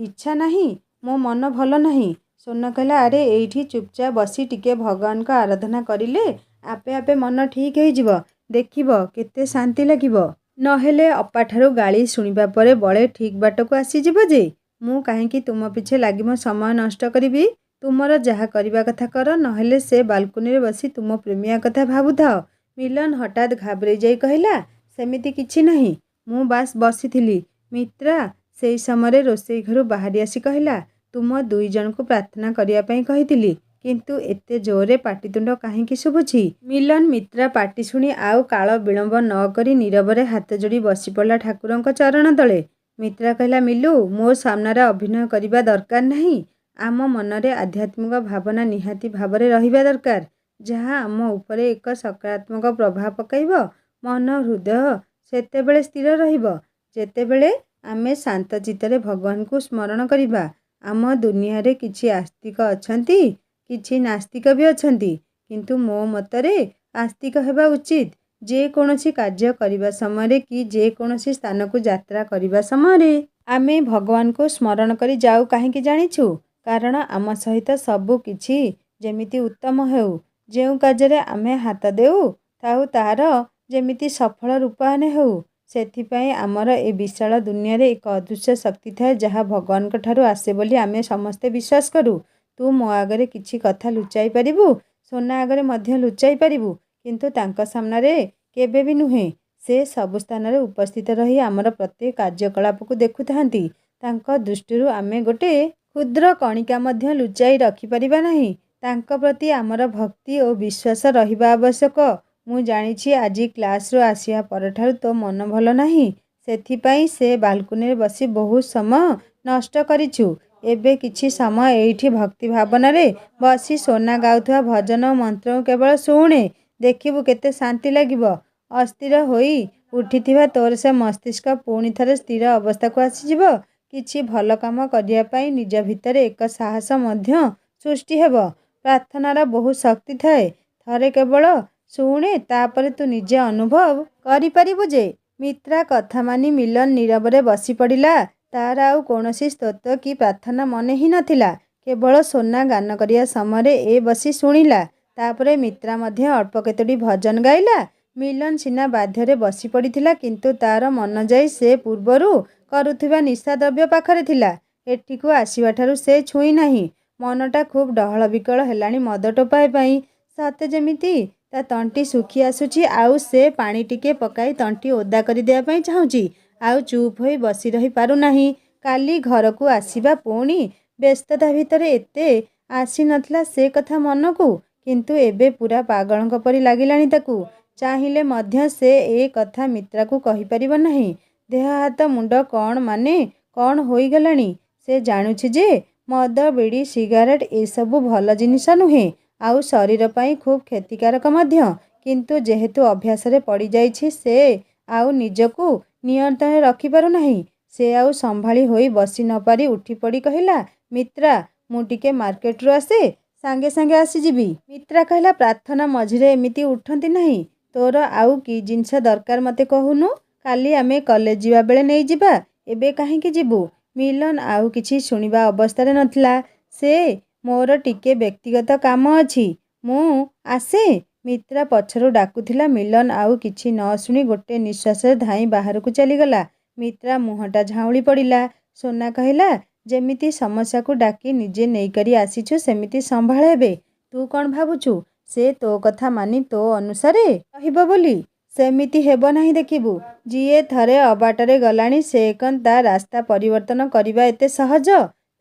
ଇଚ୍ଛା ନାହିଁ, ମୋ ମନ ଭଲ ନାହିଁ। ସୋନା କହିଲା, ଆରେ ଏଇଠି ଚୁପଚାପ ବସି ଟିକେ ଭଗବାନଙ୍କ ଆରାଧନା କରିଲେ ଆପେ ଆପେ ମନ ଠିକ୍ ହେଇଯିବ, ଦେଖିବ କେତେ ଶାନ୍ତି ଲାଗିବ। ନହେଲେ ଅପାଠାରୁ ଗାଳି ଶୁଣିବା ପରେ ବଳେ ଠିକ୍ ବାଟକୁ ଆସିଯିବ ଯେ। ମୁଁ କାହିଁକି ତୁମ ପିଛେ ଲାଗି ମୋ ସମୟ ନଷ୍ଟ କରିବି? ତୁମର ଯାହା କରିବା କଥା କର, ନହେଲେ ସେ ବାଲକୁନିରେ ବସି ତୁମ ପ୍ରେମିଆ କଥା ଭାବୁଥାଅ। ମିଲନ ହଠାତ୍ ଘାବରେଇ ଯାଇ କହିଲା, ସେମିତି କିଛି ନାହିଁ, ମୁଁ ବାସ୍ ବସିଥିଲି। ମିତ୍ରା ସେଇ ସମୟରେ ରୋଷେଇ ଘରୁ ବାହାରି ଆସି କହିଲା, ତୁମ ଦୁଇ ଜଣଙ୍କୁ ପ୍ରାର୍ଥନା କରିବା ପାଇଁ କହିଥିଲି, କିନ୍ତୁ ଏତେ ଜୋରରେ ପାଟିତୁଣ୍ଡ କାହିଁକି ଶୁଭୁଛି? ମିଲନ ମିତ୍ରା ପାଟି ଶୁଣି ଆଉ କାଳ ବିଳମ୍ବ ନ କରି ନୀରବରେ ହାତ ଯୋଡ଼ି ବସିପଡ଼ିଲା ଠାକୁରଙ୍କ ଚରଣ ତଳେ। ମିତ୍ରା କହିଲା, ମିଲୁ, ମୋ ସାମ୍ନାରେ ଅଭିନୟ କରିବା ଦରକାର ନାହିଁ। ଆମ ମନରେ ଆଧ୍ୟାତ୍ମିକ ଭାବନା ନିହାତି ଭାବରେ ରହିବା ଦରକାର, ଯାହା ଆମ ଉପରେ ଏକ ସକାରାତ୍ମକ ପ୍ରଭାବ ପକାଇବ। ମନ ହୃଦୟ ସେତେବେଳେ ସ୍ଥିର ରହିବ, ଯେତେବେଳେ ଆମେ ଶାନ୍ତ ଚିତ୍ତରେ ଭଗବାନଙ୍କୁ ସ୍ମରଣ କରିବା। ଆମ ଦୁନିଆରେ କିଛି ଆସ୍ତିକ ଅଛନ୍ତି, କିଛି ନାସ୍ତିକ ବି ଅଛନ୍ତି, କିନ୍ତୁ ମୋ ମତରେ ଆସ୍ତିକ ହେବା ଉଚିତ। ଯେକୌଣସି କାର୍ଯ୍ୟ କରିବା ସମୟରେ କି ଯେକୌଣସି ସ୍ଥାନକୁ ଯାତ୍ରା କରିବା ସମୟରେ ଆମେ ଭଗବାନଙ୍କୁ ସ୍ମରଣ କରି ଯାଉ କାହିଁକି ଜାଣିଛୁ? କାରଣ ଆମ ସହିତ ସବୁ କିଛି ଯେମିତି ଉତ୍ତମ ହେଉ। ଯେଉଁ କାର୍ଯ୍ୟରେ ଆମେ ହାତ ଦେଉଥାଉ ତାହାର ଯେମିତି ସଫଳ ରୂପାୟନ ହେଉ। ସେଥିପାଇଁ ଆମର ଏ ବିଶାଳ ଦୁନିଆରେ ଏକ ଅଦୃଶ୍ୟ ଶକ୍ତି ଥାଏ, ଯାହା ଭଗବାନଙ୍କ ଠାରୁ ଆସେ ବୋଲି ଆମେ ସମସ୍ତେ ବିଶ୍ୱାସ କରୁ। ତୁ ମୋ ଆଗରେ କିଛି କଥା ଲୁଚାଇ ପାରିବୁ, ସୋନା ଆଗରେ ମଧ୍ୟ ଲୁଚାଇ ପାରିବୁ, କିନ୍ତୁ ତାଙ୍କ ସାମ୍ନାରେ କେବେ ବି ନୁହେଁ। ସେ ସବୁ ସ୍ଥାନରେ ଉପସ୍ଥିତ ରହି ଆମର ପ୍ରତ୍ୟେକ କାର୍ଯ୍ୟକଳାପକୁ ଦେଖୁଥାନ୍ତି। ତାଙ୍କ ଦୃଷ୍ଟିରୁ ଆମେ ଗୋଟେ କ୍ଷୁଦ୍ର କଣିକା ମଧ୍ୟ ଲୁଚାଇ ରଖିପାରିବା ନାହିଁ। ତାଙ୍କ ପ୍ରତି ଆମର ଭକ୍ତି ଓ ବିଶ୍ୱାସ ରହିବା ଆବଶ୍ୟକ। ମୁଁ ଜାଣିଛି ଆଜି କ୍ଲାସରୁ ଆସିବା ପରଠାରୁ ତୋ ମନ ଭଲ ନାହିଁ। ସେଥିପାଇଁ ସେ ବାଲକୁନିରେ ବସି ବହୁତ ସମୟ ନଷ୍ଟ କରିଛୁ। ଏବେ କିଛି ସମୟ ଏଇଠି ଭକ୍ତି ଭାବନାରେ ବସି ସୋନା ଗାଉଥିବା ଭଜନ ଓ ମନ୍ତ୍ରକୁ କେବଳ ଶୁଣେ। ଦେଖିବୁ କେତେ ଶାନ୍ତି ଲାଗିବ। ଅସ୍ଥିର ହୋଇ ଉଠିଥିବା ତୋର ସେ ମସ୍ତିଷ୍କ ପୁଣି ଥରେ ସ୍ଥିର ଅବସ୍ଥାକୁ ଆସିଯିବ। କିଛି ଭଲ କାମ କରିବା ପାଇଁ ନିଜ ଭିତରେ ଏକ ସାହସ ମଧ୍ୟ ସୃଷ୍ଟି ହେବ। ପ୍ରାର୍ଥନାର ବହୁତ ଶକ୍ତି ଥାଏ। ଥରେ କେବଳ ଶୁଣେ, ତାପରେ ତୁ ନିଜେ ଅନୁଭବ କରିପାରିବୁ ଯେ। ମିତ୍ରା କଥା ମାନି ମିଲନ ନୀରବରେ ବସିପଡ଼ିଲା। ତାର ଆଉ କୌଣସି ସ୍ତୋତ୍ର କି ପ୍ରାର୍ଥନା ମନେ ହିଁ ନଥିଲା। କେବଳ ସୋନା ଗାନ କରିବା ସମୟରେ ଏ ବସି ଶୁଣିଲା। ତାପରେ ମିତ୍ରା ମଧ୍ୟ ଅଳ୍ପ କେତୋଟି ଭଜନ ଗାଇଲା। ମିଲନ ସିନା ବାଧ୍ୟରେ ବସି ପଡ଼ିଥିଲା, କିନ୍ତୁ ତାର ମନ ଯାଇ ସେ ପୂର୍ବରୁ କରୁଥିବା ନିଶାଦ୍ରବ୍ୟ ପାଖରେ ଥିଲା। ଏଠିକୁ ଆସିବାଠାରୁ ସେ ଛୁଇଁ ନାହିଁ। ମନଟା ଖୁବ୍ ଡହଳ ବିକଳ ହେଲାଣି ମଦ ଟୋପାଏ ପାଇଁ। ସତେ ଯେମିତି ତା ତଣ୍ଟି ଶୁଖି ଆସୁଛି, ଆଉ ସେ ପାଣି ଟିକେ ପକାଇ ତଣ୍ଟି ଓଦା କରିଦେବା ପାଇଁ ଚାହୁଁଛି। ଆଉ ଚୁପ୍ ହୋଇ ବସି ରହି ପାରୁନାହିଁ। କାଲି ଘରକୁ ଆସିବା, ପୁଣି ବ୍ୟସ୍ତତା ଭିତରେ ଏତେ ଆସିନଥିଲା ସେ କଥା ମନକୁ, କିନ୍ତୁ ଏବେ ପୂରା ପାଗଳଙ୍କ ପରି ଲାଗିଲାଣି ତାକୁ। ଚାହିଁଲେ ମଧ୍ୟ ସେ ଏ କଥା ମିତ୍ରାକୁ କହିପାରିବ ନାହିଁ। ଦେହ ହାତ ମୁଣ୍ଡ କ'ଣ ହୋଇଗଲାଣି। ସେ ଜାଣୁଛି ଯେ ମଦ, ବିଡ଼ି, ସିଗାରେଟ୍ ଏସବୁ ଭଲ ଜିନିଷ ନୁହେଁ, ଆଉ ଶରୀର ପାଇଁ ଖୁବ୍ କ୍ଷତିକାରକ ମଧ୍ୟ। କିନ୍ତୁ ଯେହେତୁ ଅଭ୍ୟାସରେ ପଡ଼ିଯାଇଛି, ସେ ଆଉ ନିଜକୁ ନିୟନ୍ତ୍ରଣରେ ରଖିପାରୁନାହିଁ। ସେ ଆଉ ସମ୍ଭାଳି ହୋଇ ବସି ନପାରି ଉଠିପଡ଼ି କହିଲା, ମିତ୍ରା, ମୁଁ ଟିକେ ମାର୍କେଟରୁ ଆସେ, ସାଙ୍ଗେ ସାଙ୍ଗେ ଆସିଯିବି। ମିତ୍ରା କହିଲା, ପ୍ରାର୍ଥନା ମଝିରେ ଏମିତି ଉଠନ୍ତି ନାହିଁ। ତୋର ଆଉ କି ଜିନିଷ ଦରକାର ମୋତେ କହୁନୁ? କାଲି ଆମେ କଲେଜ ଯିବା ବେଳେ ନେଇଯିବା। ଏବେ କାହିଁକି ଯିବୁ? ମିଲନ ଆଉ କିଛି ଶୁଣିବା ଅବସ୍ଥାରେ ନଥିଲା। ସେ, ମୋର ଟିକେ ବ୍ୟକ୍ତିଗତ କାମ ଅଛି, ମୁଁ ଆସେ। ମିତ୍ରା ପଛରୁ ଡାକୁଥିଲା। ମିଲନ ଆଉ କିଛି ନ ଶୁଣି ଗୋଟେ ନିଶ୍ୱାସରେ ଧାଇଁ ବାହାରକୁ ଚାଲିଗଲା। ମିତ୍ରା ମୁହଁଟା ଝାଉଁଳି ପଡ଼ିଲା। ସୋନା କହିଲା, ଯେମିତି ସମସ୍ୟାକୁ ଡାକି ନିଜେ ନେଇକରି ଆସିଛୁ, ସେମିତି ସମ୍ଭାଳ ଏବେ। ତୁ କ'ଣ ଭାବୁଛୁ ସେ ତୋ କଥା ମାନି ତୋ ଅନୁସାରେ ରହିବ ବୋଲି? ସେମିତି ହେବ ନାହିଁ ଦେଖିବୁ। ଯିଏ ଥରେ ଅବାଟରେ ଗଲାଣି, ସେ କ'ଣ ତା ରାସ୍ତା ପରିବର୍ତ୍ତନ କରିବା ଏତେ ସହଜ?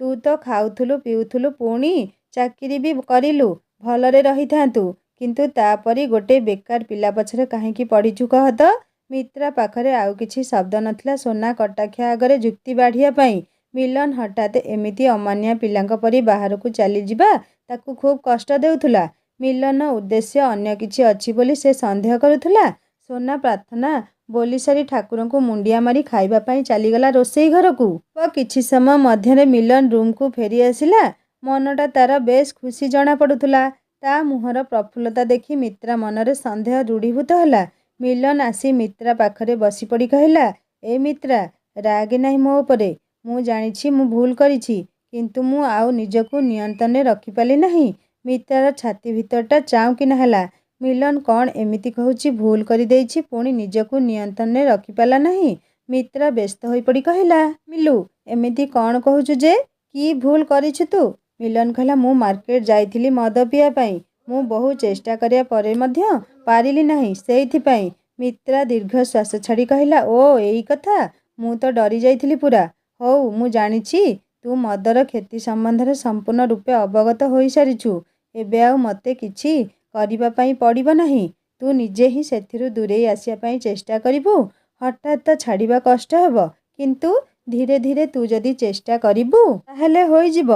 ତୁ ତ ଖାଉଥିଲୁ, ପିଉଥିଲୁ, ପୁଣି ଚାକିରି ବି କରିଲୁ, ଭଲରେ ରହିଥାନ୍ତୁ, କିନ୍ତୁ ତାପରି ଗୋଟେ ବେକାର ପିଲା ପଛରେ କାହିଁକି ପଡ଼ିଛୁ କହ ତ? ମିତ୍ରା ପାଖରେ ଆଉ କିଛି ଶବ୍ଦ ନଥିଲା ସୋନା କଟାକ୍ଷ ଆଗରେ ଯୁକ୍ତି ବାଢ଼ିବା ପାଇଁ। ମିଲନ ହଠାତ୍ ଏମିତି ଅମାନିଆ ପିଲାଙ୍କ ପରି ବାହାରକୁ ଚାଲିଯିବା ତାକୁ ଖୁବ୍ କଷ୍ଟ ଦେଉଥିଲା। ମିଲନ ଉଦ୍ଦେଶ୍ୟ ଅନ୍ୟ କିଛି ଅଛି ବୋଲି ସେ ସନ୍ଦେହ କରୁଥିଲା। ସୋନା ପ୍ରାର୍ଥନା ବୋଲିସାରି ଠାକୁରଙ୍କୁ ମୁଣ୍ଡିଆ ମାରି ଖାଇବା ପାଇଁ ଚାଲିଗଲା ରୋଷେଇ ଘରକୁ। କିଛି ସମୟ ମଧ୍ୟରେ ମିଲନ ରୁମ୍କୁ ଫେରି ଆସିଲା। ମନଟା ତାର ବେଶ୍ ଖୁସି ଜଣାପଡ଼ୁଥିଲା। ତା ମୁହଁର ପ୍ରଫୁଲ୍ଲତା ଦେଖି ମିତ୍ରା ମନରେ ସନ୍ଦେହ ଦୃଢ଼ୀଭୂତ ହେଲା। ମିଲନ ଆସି ମିତ୍ରା ପାଖରେ ବସିପଡ଼ି କହିଲା, ଏ ମିତ୍ରା, ରାଗେ ନାହିଁ ମୋ ଉପରେ। ମୁଁ ଜାଣିଛି ମୁଁ ଭୁଲ କରିଛି, କିନ୍ତୁ ମୁଁ ଆଉ ନିଜକୁ ନିୟନ୍ତ୍ରଣରେ ରଖିପାରିଲି ନାହିଁ। ମିତ୍ରାର ଛାତି ଭିତରଟା ଚାଉଁ କିନା ହେଲା। ମିଲନ କ'ଣ ଏମିତି କହୁଛି, ଭୁଲ କରିଦେଇଛି, ପୁଣି ନିଜକୁ ନିୟନ୍ତ୍ରଣରେ ରଖିପାରିଲା ନାହିଁ? ମିତ୍ରା ବ୍ୟସ୍ତ ହୋଇପଡ଼ି କହିଲା, ମିଲୁ ଏମିତି କ'ଣ କହୁଛୁ ଯେ? କି ଭୁଲ କରିଛୁ ତୁ? ମିଲନ କହିଲା, ମୁଁ ମାର୍କେଟ ଯାଇଥିଲି ମଦ ପିଇବା ପାଇଁ। ମୁଁ ବହୁ ଚେଷ୍ଟା କରିବା ପରେ ମଧ୍ୟ ପାରିଲି ନାହିଁ। ସେଇଥିପାଇଁ। ମିତ୍ରା ଦୀର୍ଘ ଶ୍ୱାସ ଛାଡ଼ି କହିଲା, ଓ ଏଇ କଥା। ମୁଁ ତ ଡରି ଯାଇଥିଲି ପୁରା। ହଉ, ମୁଁ ଜାଣିଛି ତୁ ମଦର କ୍ଷତି ସମ୍ବନ୍ଧରେ ସମ୍ପୂର୍ଣ୍ଣ ରୂପେ ଅବଗତ ହୋଇସାରିଛୁ। ଏବେ ଆଉ ମୋତେ କିଛି କରିବା ପାଇଁ ପଡ଼ିବ ନାହିଁ। ତୁ ନିଜେ ହିଁ ସେଥିରୁ ଦୂରେଇ ଆସିବା ପାଇଁ ଚେଷ୍ଟା କରିବୁ। ହଠାତ୍ ତ ଛାଡ଼ିବା କଷ୍ଟ ହେବ, କିନ୍ତୁ ଧୀରେ ଧୀରେ ତୁ ଯଦି ଚେଷ୍ଟା କରିବୁ ତାହେଲେ ହୋଇଯିବ।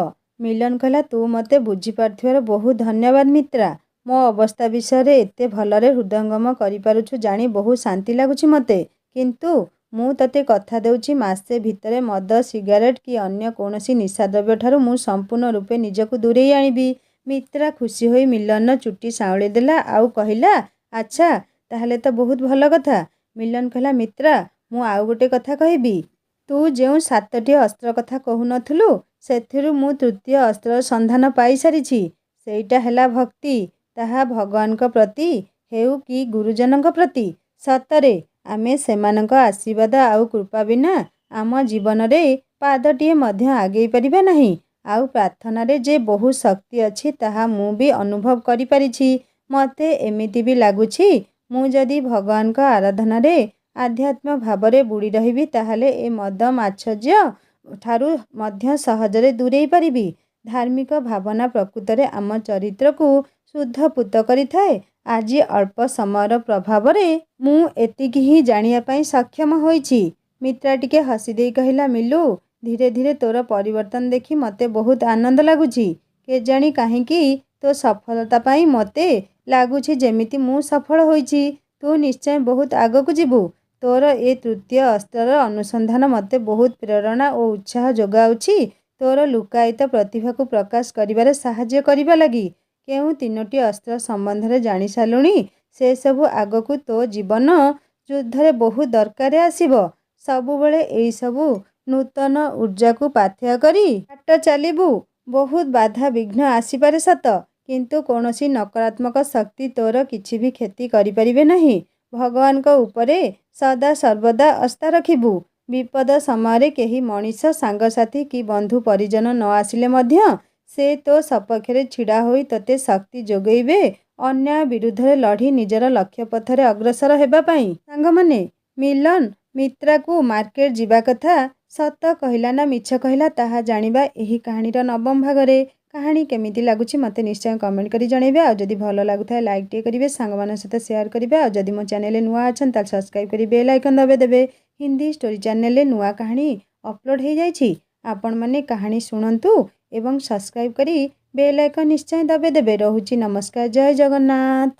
ମିଲନ କହିଲା, ତୁ ମୋତେ ବୁଝିପାରୁଥିବାରୁ ବହୁତ ଧନ୍ୟବାଦ ମିତ୍ରା। ମୋ ଅବସ୍ଥା ବିଷୟରେ ଏତେ ଭଲରେ ହୃଦୟଙ୍ଗମ କରିପାରୁଛୁ ଜାଣି ବହୁତ ଶାନ୍ତି ଲାଗୁଛି ମୋତେ। କିନ୍ତୁ ମୁଁ ତତେ କଥା ଦେଉଛି, ମାସେ ଭିତରେ ମଦ, ସିଗାରେଟ୍ କି ଅନ୍ୟ କୌଣସି ନିଶାଦ୍ରବ୍ୟଠାରୁ ମୁଁ ସମ୍ପୂର୍ଣ୍ଣ ରୂପେ ନିଜକୁ ଦୂରେଇ ଆଣିବି। ମିତ୍ରା ଖୁସି ହୋଇ ମିଲନର ଚୁଟି ସାଉଁଳି ଦେଲା ଆଉ କହିଲା, ଆଚ୍ଛା, ତାହେଲେ ତ ବହୁତ ଭଲ କଥା। ମିଲନ କହିଲା, ମିତ୍ରା, ମୁଁ ଆଉ ଗୋଟେ କଥା କହିବି। ତୁ ଯେଉଁ 7ଟି ଅସ୍ତ୍ର କଥା କହୁନଥିଲୁ, ସେଥିରୁ ମୁଁ ତୃତୀୟ ଅସ୍ତ୍ରର ସନ୍ଧାନ ପାଇସାରିଛି। ସେଇଟା ହେଲା ଭକ୍ତି। ତାହା ଭଗବାନଙ୍କ ପ୍ରତି ହେଉ କି ଗୁରୁଜନଙ୍କ ପ୍ରତି। ସତରେ ଆମେ ସେମାନଙ୍କ ଆଶୀର୍ବାଦ ଆଉ କୃପା ବିନା ଆମ ଜୀବନରେ ପାଦଟିଏ ମଧ୍ୟ ଆଗେଇ ପାରିବା ନାହିଁ। ଆଉ ପ୍ରାର୍ଥନାରେ ଯେ ବହୁ ଶକ୍ତି ଅଛି ତାହା ମୁଁ ବି ଅନୁଭବ କରିପାରିଛି। ମୋତେ ଏମିତି ବି ଲାଗୁଛି, ମୁଁ ଯଦି ଭଗବାନଙ୍କ ଆରାଧନାରେ ଆଧ୍ୟାତ୍ମ ଭାବରେ ବୁଡ଼ି ରହିବି ତାହେଲେ ଏ ମଦ ମାତ୍ସର୍ଯ୍ୟ ଠାରୁ ମଧ୍ୟ ସହଜରେ ଦୂରେଇ ପାରିବି। ଧାର୍ମିକ ଭାବନା ପ୍ରକୃତରେ ଆମ ଚରିତ୍ରକୁ ଶୁଦ୍ଧପୂତ କରିଥାଏ। ଆଜି ଅଳ୍ପ ସମୟର ପ୍ରଭାବରେ ମୁଁ ଏତିକି ହିଁ ଜାଣିବା ପାଇଁ ସକ୍ଷମ ହୋଇଛି। ମିତ୍ରା ଟିକେ ହସିଦେଇ କହିଲା, ମିଲୁ, ଧୀରେ ଧୀରେ ତୋର ପରିବର୍ତ୍ତନ ଦେଖି ମୋତେ ବହୁତ ଆନନ୍ଦ ଲାଗୁଛି। କେଜାଣି କାହିଁକି ତୋ ସଫଳତା ପାଇଁ ମୋତେ ଲାଗୁଛି ଯେମିତି ମୁଁ ସଫଳ ହୋଇଛି। ତୁ ନିଶ୍ଚୟ ବହୁତ ଆଗକୁ ଯିବୁ। ତୋର ଏ ତୃତୀୟ ଅସ୍ତ୍ରର ଅନୁସନ୍ଧାନ ମୋତେ ବହୁତ ପ୍ରେରଣା ଓ ଉତ୍ସାହ ଯୋଗାଉଛି ତୋର ଲୁକାୟିତ ପ୍ରତିଭାକୁ ପ୍ରକାଶ କରିବାରେ ସାହାଯ୍ୟ କରିବା ଲାଗି। କେଉଁ 3ଟି ଅସ୍ତ୍ର ସମ୍ବନ୍ଧରେ ଜାଣିସାରିଲୁଣି? ସେସବୁ ଆଗକୁ ତୋ ଜୀବନ ଯୁଦ୍ଧରେ ବହୁତ ଦରକାରେ ଆସିବ। ସବୁବେଳେ ଏଇସବୁ ନୂତନ ଊର୍ଜାକୁ ପାଥେୟ କରି ବାଟ ଚାଲିବୁ। ବହୁତ ବାଧା ବିଘ୍ନ ଆସିପାରେ ସତ, କିନ୍ତୁ କୌଣସି ନକାରାତ୍ମକ ଶକ୍ତି ତୋର କିଛି ବି କ୍ଷତି କରିପାରିବେ ନାହିଁ। ଭଗବାନଙ୍କ ଉପରେ ସଦା ସର୍ବଦା ଆସ୍ଥା ରଖିବୁ। ବିପଦ ସମୟରେ କେହି ମଣିଷ, ସାଙ୍ଗସାଥୀ କି ବନ୍ଧୁ ପରିଜନ ନ ଆସିଲେ ମଧ୍ୟ ସେ ତୋ ସପକ୍ଷରେ ଛିଡ଼ା ହୋଇ ତୋତେ ଶକ୍ତି ଯୋଗାଇବେ ଅନ୍ୟାୟ ବିରୁଦ୍ଧରେ ଲଢ଼ି ନିଜର ଲକ୍ଷ୍ୟ ପଥରେ ଅଗ୍ରସର ହେବା ପାଇଁ। ସାଙ୍ଗମାନେ, ମିଲନ ମିତ୍ରାକୁ ମାର୍କେଟ ଯିବା କଥା ସତ କହିଲା ନା ମିଛ କହିଲା ତାହା ଜାଣିବା ଏହି କାହାଣୀର 9ମ ଭାଗରେ। କାହାଣୀ କେମିତି ଲାଗୁଛି ମୋତେ ନିଶ୍ଚୟ କମେଣ୍ଟ କରି ଜଣାଇବେ। ଆଉ ଯଦି ଭଲ ଲାଗୁଥାଏ ଲାଇକ୍ ଟିକେ କରିବେ, ସାଙ୍ଗମାନଙ୍କ ସହିତ ସେୟାର କରିବେ। ଆଉ ଯଦି ମୋ ଚ୍ୟାନେଲରେ ନୂଆ ଅଛନ୍ତି ତାହେଲେ ସବସ୍କ୍ରାଇବ୍ କରି ବେଲ୍ ଆଇକନ୍ ଦବାଇଦେବେ। ହିନ୍ଦୀ ଷ୍ଟୋରି ଚ୍ୟାନେଲରେ ନୂଆ କାହାଣୀ ଅପଲୋଡ଼ ହୋଇଯାଇଛି। ଆପଣମାନେ କାହାଣୀ ଶୁଣନ୍ତୁ ଏବଂ ସବସ୍କ୍ରାଇବ୍ କରି ବେଲ୍ ଆଇକନ୍ ନିଶ୍ଚୟ ଦବାଇଦେବେ। ରହୁଛି, ନମସ୍କାର, ଜୟ ଜଗନ୍ନାଥ।